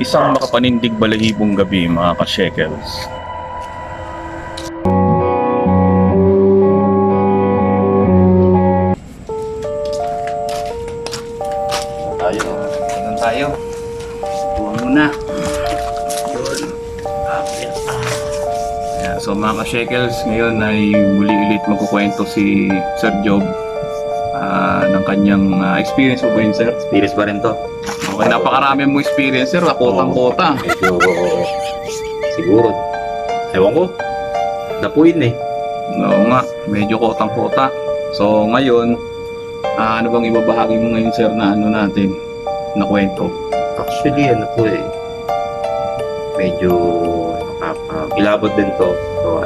Isang makapanindig balahibong gabi, mga ka-shekels. Tingnan tayo. Buwan muna. Yun. Ayan, so mga ka-shekels, ngayon ay muli ulit magkukwento si Sir Job ng kanyang experience mo ba yun, sir? Experience pa rin to. Okay, napakarami mong experience, sir. Kotang-kota. Medyo siguro. Ewan ko. Napuin eh. Oo nga, medyo kotang-kota. So ngayon, ano bang ibabahagi mo ngayon, sir, na ano natin, na kwento? Actually, ano to eh. Medyo nakakakilabot din to. So,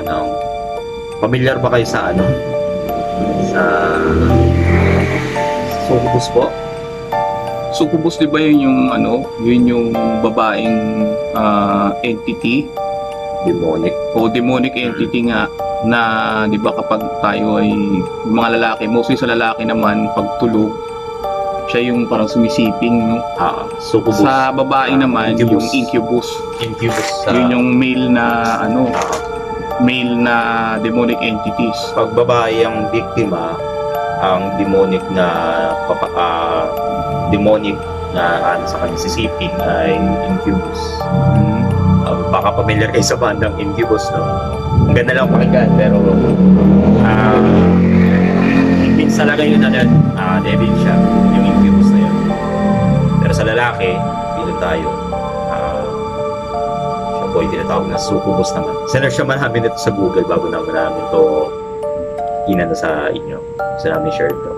familiar ba kayo sa sa Sucubus po? Sucubus, di ba yun yung yun yung babaeng entity Demonic. o demonic entity nga na di ba kapag tayo ay yung mga lalaki, mostly sa lalaki naman pag tulog siya yung parang sumisiping, no? Sucubus. Sa babae naman Incubus. yung incubus. Incubus. Yun yung male na male na demonic entities. Pag babae ang biktima, ang demonic na demonic na sa kanya sisiping ay incubus. Baka familiar kayo sa bandang Incubus, no? Ang ganda lang pakinggan, pero sa lagay yun devil siya, yung Incubus na yun. Pero sa lalaki, bilang tayo, siya po yung tinatawag na Sucubus naman. Sinerch naman namin ito sa Google bago naman namin ito inano sa inyo. Gusto namin share ito.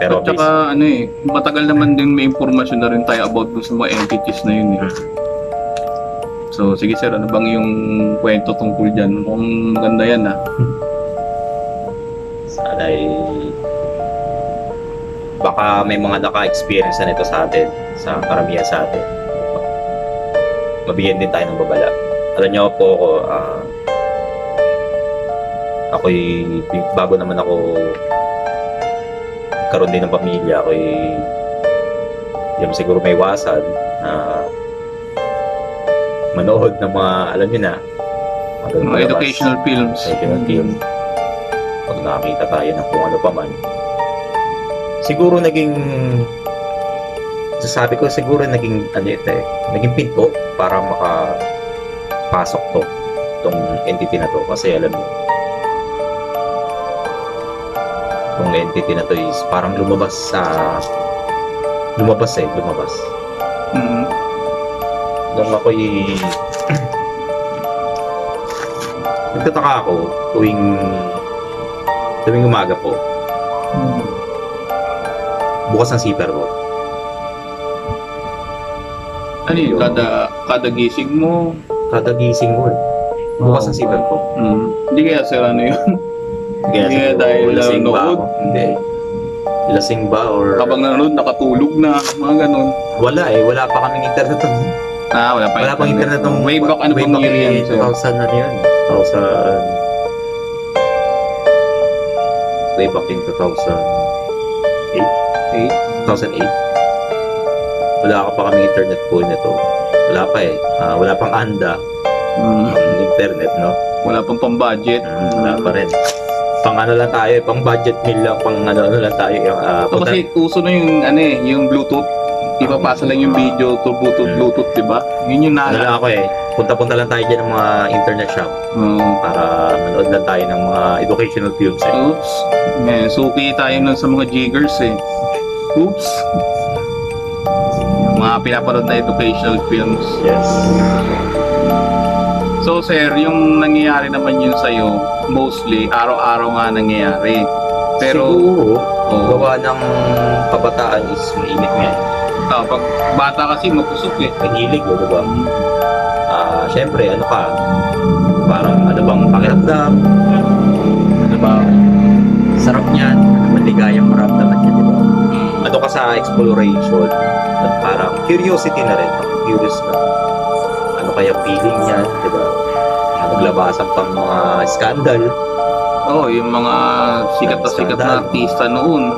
Pero At saka matagal naman din may impormasyon na rin tayo about dun sa mga entities na yun eh. So sige sir, ano bang yung kwento tungkol dyan? Mukhang maganda yan sana ay baka may mga naka-experience na nito sa atin, sa karamihan sa atin. Mabigyan din tayo ng babala. Alam niyo po ako'y bago naman ako karoon din ng pamilya, ako'y yung siguro may iwasan na manood ng mga, alam niyo na, mga educational films. Educational film. Pag nakakita tayo ng kung ano pa man. Siguro sasabi ko siguro naging naging pinto para makapasok itong entity na to. Kasi alam mo, itong entity na to is parang lumabas. Mm-hmm. Nung ako'y nagtataka ako tuwing umaga po, bukas ang zipper ko. Ano yun? Kada gising mo? Kada gising ko bukas ang zipper ko. Hindi kaya sir yun? Kaya Hindi dahil lasing ba nanood? ako? Hindi. Lasing ba or Habang nanonood, nakatulog na, mga ganun. wala pa kaming internet. Wala Wala pang internet ng way back ano bang year yan sir? 2000 na yun. 2000 way back in 2008. Wala pa kaming internet po nito. Wala pa wala pang anda ang internet, no? Wala pang pang-budget. Wala pa rin. Pang lang tayo, pang budget meal lang, pang lang tayo. Kasi uso na yung yung Bluetooth. Ipapasa lang yung video to Bluetooth, di ba? Yun yung Ano lang ako punta-punta lang tayo dyan ng mga internet shop para manood lang tayo ng mga educational films. Oops. Suki tayo nun sa mga jiggers Oops. Mga pinapanood na educational films. Yes. So sir, yung nangyayari naman yun sa'yo, mostly araw-araw nga nangyayari. Pero siguro, gawa ng kabataan is mainit nga. pag bata kasi mapusok Mahilig, diba? Siyempre, parang bang pakiramdam? Ano ba? Sarap niyan. Maligayang maramdaman niya, diba? Ano ka sa exploration? At parang curiosity na rin. Curious ka. Ano kaya feeling niya, diba? Naglabasan pang mga scandal. yung mga sikat na artista noon.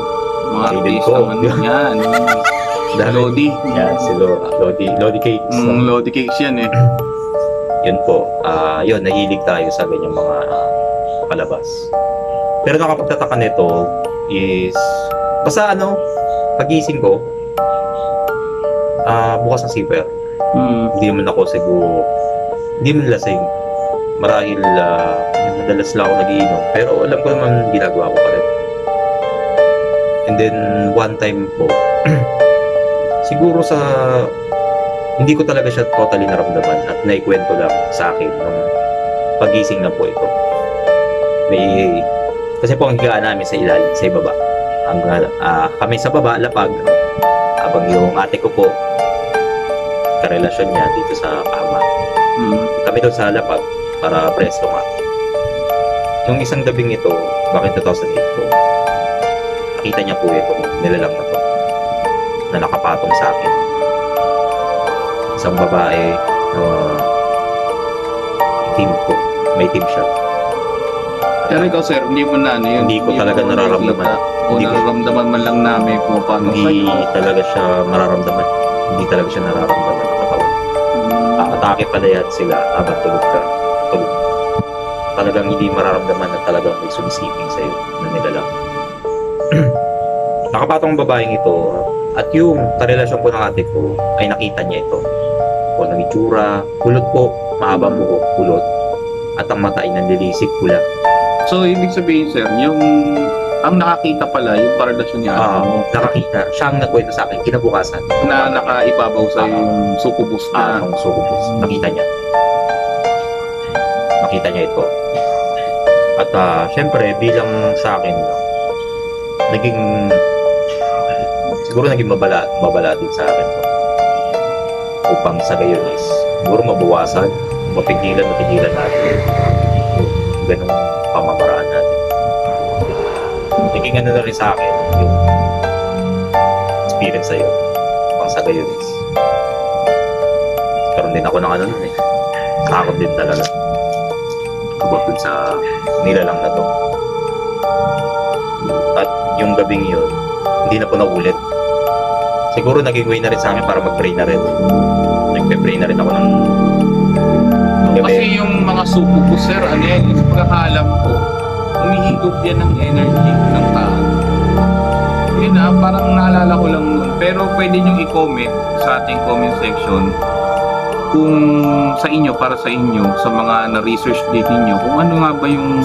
Mga Mahilig artista ko. man yan. Lodi. Yan, si Lodi Cakes. Lodi cakes yan eh. Yun po. Yun, nahilig tayo sa ganyang mga palabas. Pero nakapagtataka nito is, basta pagising ko, bukas ang zipper. Hindi man ako siguro, hindi man lasing. Marahil, madalas lang ako nagiinom. Pero alam ko naman ginagawa ko pa rin. And then, one time po, siguro hindi ko talaga siya totally naramdaman at naikwento lang sa akin nung pagising na po ito. Kasi po ang higaan namin sa ilalim, sa ibaba. Kami sa baba, lapag, habang yung ate ko po, karelasyon niya dito sa kama. Kami doon sa lapag para presko nga. Nung isang gabing ito, bakit 2008 po, nakita niya po itong nilalang na to na nakapatong sa akin. Isang babae team ko, may team siya. Pero ikaw sir, hindi mo na yun. Hindi ko talaga nararamdaman. O nararamdaman man lang namin kung paano Hindi talaga siya mararamdaman. Hindi talaga siya nararamdaman ng katawan. Atake pala yan sila habang tulog ka. Tulog. Talagang hindi mararamdaman na talagang may sumisiping sa'yo na nilalang. Nakapatong ang babaeng ito at yung karelasyon ko ng ate ko ay nakita niya ito. O ng itsura, kulot po, mahabang buhok, kulot. At ang mata ay nanlilisik pula. So, ibig sabihin sir, ang nakakita pala, yung karelasyon niya Nakakita. Siya ang nagkwento sa akin, kinabukasan. na nakaibabaw sa yung sukubus na Ang sukubos. Nakita niya. Nakita niya ito. At syempre, bilang sa akin, siguro naging babala din sa akin. Upang sa gayon is, siguro mabawasan, mapigilan natin yung ganung pamamaraan natin. Naging na rin sa akin yung experience sa'yo. Upang sa gayon is, karoon din ako ng nun eh. Takot din talaga. About dun sa nilalang na to. At yung gabing yun, hindi na po naulit. Siguro naging way na rin sa akin para mag-pray na rin. Nagpe-pray na rin ako ng gabi. Kasi yung mga sukubus sir, yung pagkakalam ko, umihigop yan ng energy ng tao. Yun parang naalala ko lang nun. Pero pwede nyo i-comment sa ating comment section kung sa inyo, para sa inyo, sa mga na-research din ninyo, kung ano nga ba yung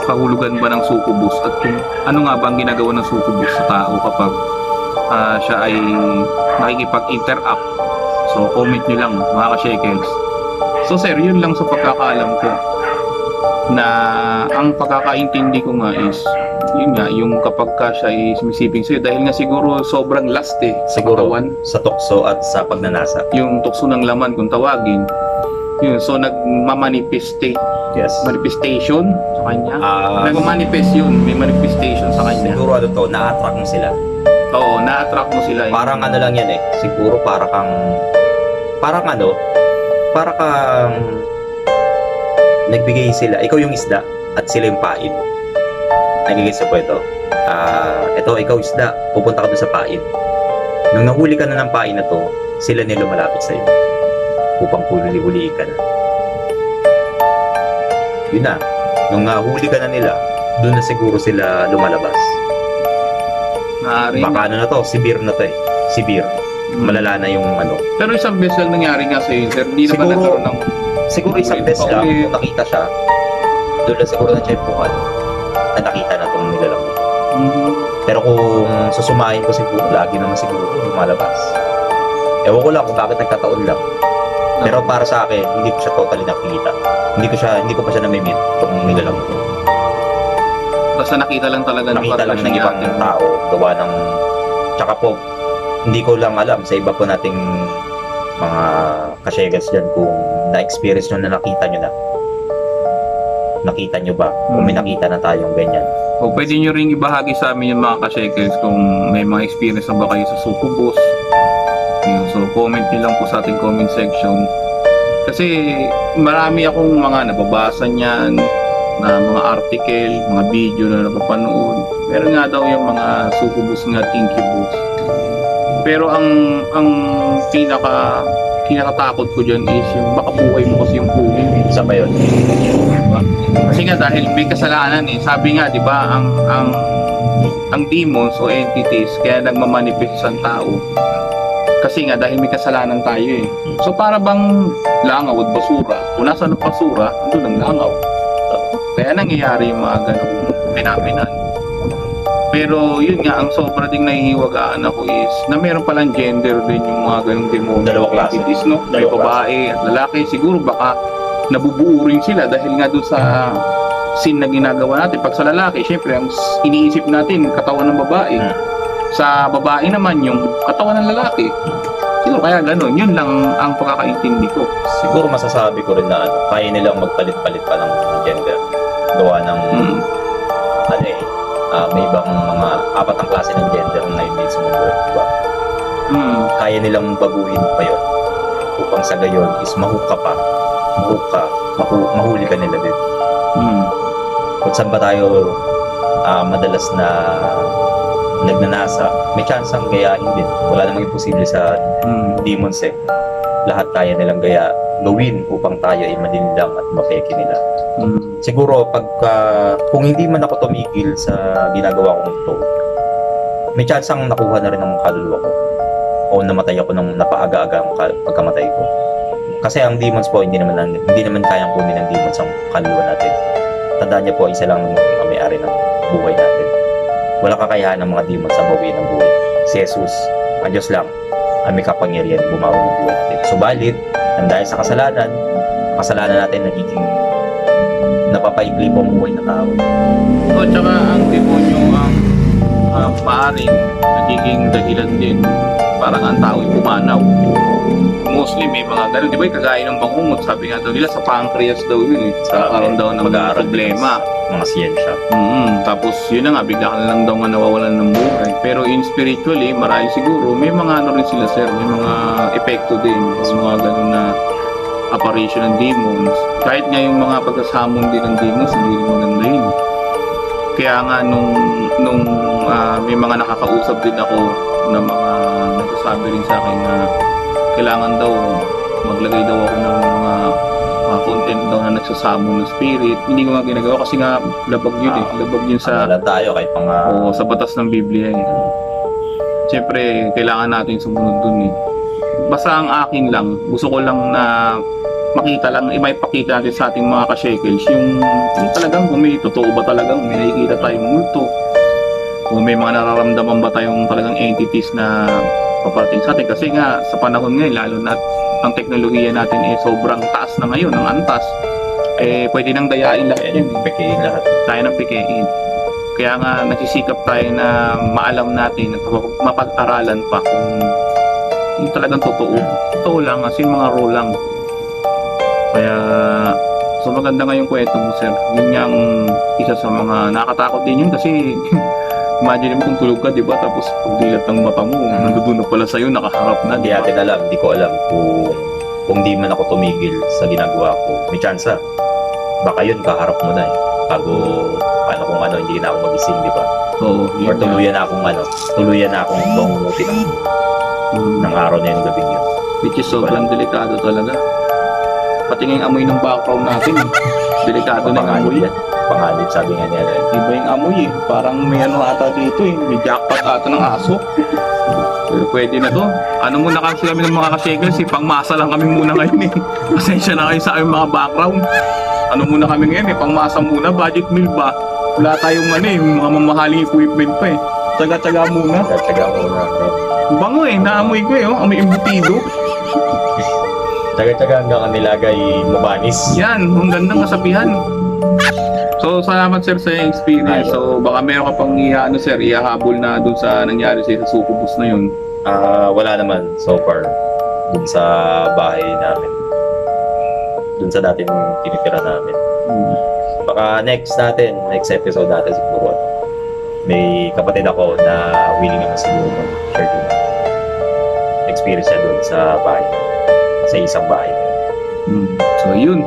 kahulugan ba ng sukubus at kung ano nga ba ang ginagawa ng sukubus sa tao kapag siya ay nakikipag-interact. So, comment nyo lang, mga ka-shekels. So, sir, yun lang sa pagkakaalam ko na ang pagkakaintindi ko nga is yun nga, yung kapag ka siya ay sumisiping sa'yo dahil nga siguro sobrang last sa Siguro katawan, sa tukso at sa pagnanasa. yung tukso ng laman kung tawagin yun, so manifestation Yes. sa kanya nag-manifest yun, may manifestation sa kanya. Siguro na-attract mo sila. Oo, na-attract mo sila. Parang lang yan eh. Siguro para kang nagbigay sila. Ikaw yung isda at sila yung pain. Nagigits po ito. Ito, ikaw isda. Pupunta ka doon sa pain. Nung nahuli ka na ng pain na to, sila nila lumalapit sa'yo. Upang huli-huliin ka na. Yun na. Nung nahuli ka na nila, doon na siguro sila lumalabas. Maaari. Baka na to, sibir na to eh. Sibir. Malala na yung Pero isang beses lang nangyari nga sa sir. Hindi naman Siguro, nagkaroon ng siguro isang beses lang kung nakita siya, doon na siguro na tsempuhan na nakita na itong nilalang. Pero kung susumahin ko siguro, lagi naman siguro lumalabas. Ewan ko lang kung bakit nagkataon lang. Pero para sa akin, hindi ko siya totally nakikita. Hindi ko pa siya namimit itong nilalang ko. Basta nakita lang talaga Nakita lang ng ibang tao, gawa ng... Tsaka po, hindi ko lang alam sa iba po nating mga kasyegas dyan kung na-experience nyo na nakita nyo na. Nakita nyo ba? Kung may nakita na tayong ganyan. O pwede nyo ring ibahagi sa amin yung mga ka-shekels kung may mga experience na ba kayo sa sukubus. Yun, so comment nyo lang po sa ating comment section. Kasi marami akong mga nababasa niyan, na mga article, mga video na napapanood. Meron nga daw yung mga sukubus nga incubus. Pero ang kinakatakot ko dyan is yung baka buhay mo kasi yung pugi. Isa pa yun. Diba? Kasi nga dahil may kasalanan eh. Sabi nga, di ba, ang demons o entities kaya nagmamanifest sa tao. Kasi nga dahil may kasalanan tayo eh. So para bang langaw at basura. Kung nasa ng basura, andun ang langaw. Kaya nangyayari yung mga ganong pinaminan. Pero yun nga, ang sobra ding nahihiwagaan ako is na meron palang gender din yung mga ganong demonyo. Dalawang klase. entities, no? May Dalawang babae at lalaki. Siguro baka nabubuo rin sila dahil nga doon sa sin na ginagawa natin. Pag sa lalaki, syempre, ang iniisip natin, katawan ng babae. Sa babae naman, yung katawan ng lalaki. Siguro kaya ganun. Yun lang ang pagkakaintindi ko. Siguro masasabi ko rin na kaya nilang magpalit-palit pa ng gender. Gawa ng may ibang mga apat ang klase ng gender na hindi sa mundo, diba? Kaya nilang baguhin pa yun upang sa gayon is mahuka pa, mahuli ka nila din. Kung saan ba tayo madalas na nagnanasa, may chance ang gayahin din. Wala namang imposible sa demons eh. Lahat kaya nilang gawin upang tayo ay malinlang at mapeke nila. Siguro kung hindi man ako tumigil sa ginagawa kong ito, may chance ang nakuha na rin ng kaluluwa ko o namatay ako ng napaaga-aga ang pagkamatay ko. Kasi ang demons po, hindi naman kayang kunin ng demons ang kaluluwa natin. Tandaan niyo po, isa lang ang may-ari ng buhay natin. Wala kakayahan ng mga demons sa bawiin ng buhay. Si Jesus, ang Diyos lang, ang may kapangyarihan bumawi ng buhay natin. Subalit, dahil sa kasalanan natin nagiging napapaikli po ang buhay ng tao. O tsaka ang demonyo ang maaaring nagiging dahilan din parang ang tao ay pumanaw. Mostly may mga ganun, di ba, kagaya ng bangungot, sabi nga daw nila sa pancreas daw yun eh. Karoon daw ng mga problema. Mga siyensya. Tapos yun na nga, bigla ka na lang daw nga nawawalan ng buhay. Pero in spiritually, marahil siguro, may mga ano rin sila sir, may mga epekto din. Sa mga ganun na apparition ng demons. Kahit nga yung mga pagkasamon din ng demons, hindi rin maganda yun. Kaya nga nung may mga nakakausap din ako na mga nagsasabi rin sa akin na kailangan daw maglagay daw ako ng mga content daw na nagsasamon ng spirit. Hindi ko nga ginagawa kasi nga labag yun eh. Labag yun sa tayo kahit sa batas ng Biblia eh. Siyempre, kailangan natin sumunod dun eh. Basta ang akin lang, gusto ko lang na makita lang, ipakita natin sa ating mga ka-shekels yung talagang kung may totoo ba talagang may nakikita tayong multo, kung may mga nararamdaman ba tayong talagang entities na paparating sa atin. Kasi nga sa panahon ngayon, lalo na ang teknolohiya natin eh sobrang taas na ngayon, ang antas, eh pwede nang dayain lahat yan, pekein lahat. tayo ng pekein. Kaya nga nagsisikap tayo na maalam natin at mapag-aralan pa kung yung talagang totoo lang, as in mga role lang. Kaya so maganda nga yung kwento mo sir, yun nga ang isa sa mga nakakatakot din yun kasi imagine mo kung tulog ka, di ba? Tapos pagdilat ng mata mo, nandoon na pala sa'yo, nakaharap na. Hindi natin alam, hindi ko alam kung di man ako tumigil sa ginagawa ko. May chance baka yun, kaharap mo na eh. Bago, kung hindi na ako magising, di ba? Oo. Or tuluyan na akong bangungutin ng araw na yung gabi yun. Which is sobrang delikado talaga. Pati nga yung amoy ng background natin, delikado na yung amoy. Panganib, sabi nga niya. Iba yung amoy eh. Parang may ano ata dito eh. May jackpot ata ng aso. Pero pwede na to. Ano muna kasi kami ng mga ka-shekels eh. Pangmasa lang kami muna ngayon eh. Pasensya na kayo sa aming mga background. Ano muna kami ngayon eh. Pangmasa muna. Budget meal ba? Wala tayong mga mamahaling equipment pa eh. Tsaga-tsaga muna. Bango eh. Naamoy ko eh. Amoy embutido. Tsaga-tsaga hanggang nilagay mabanis. Yan. Ang gandang kasabihan. So, salamat sir sa experience. So, baka meron ka pang ihahabol na dun sa nangyari sa Sucubus na yun. Wala naman so far dun sa bahay namin. Dun sa dating tinitira namin. Baka next episode natin siguro. May kapatid ako na willing naman siguro mag-share din experience niya dun sa bahay. Sa isang bahay. So, yun.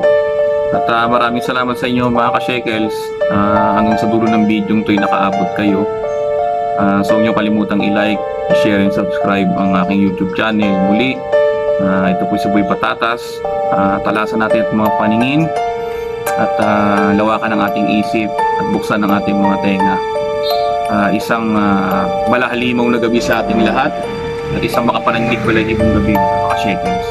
At maraming salamat sa inyo mga ka-shekels. Hanggang sa dulo ng video ito ay nakaabot kayo. So huwag niyo kalimutang i-like, i-share and subscribe ang aking YouTube channel. Muli, ito po si Boy Patatas. Talasan natin at mga paningin at lawakan ang ating isip at buksan ang ating mga tenga. Isang malahalimaw na gabi sa ating lahat at isang makapanandig balahibong gabi, mga ka-shekels.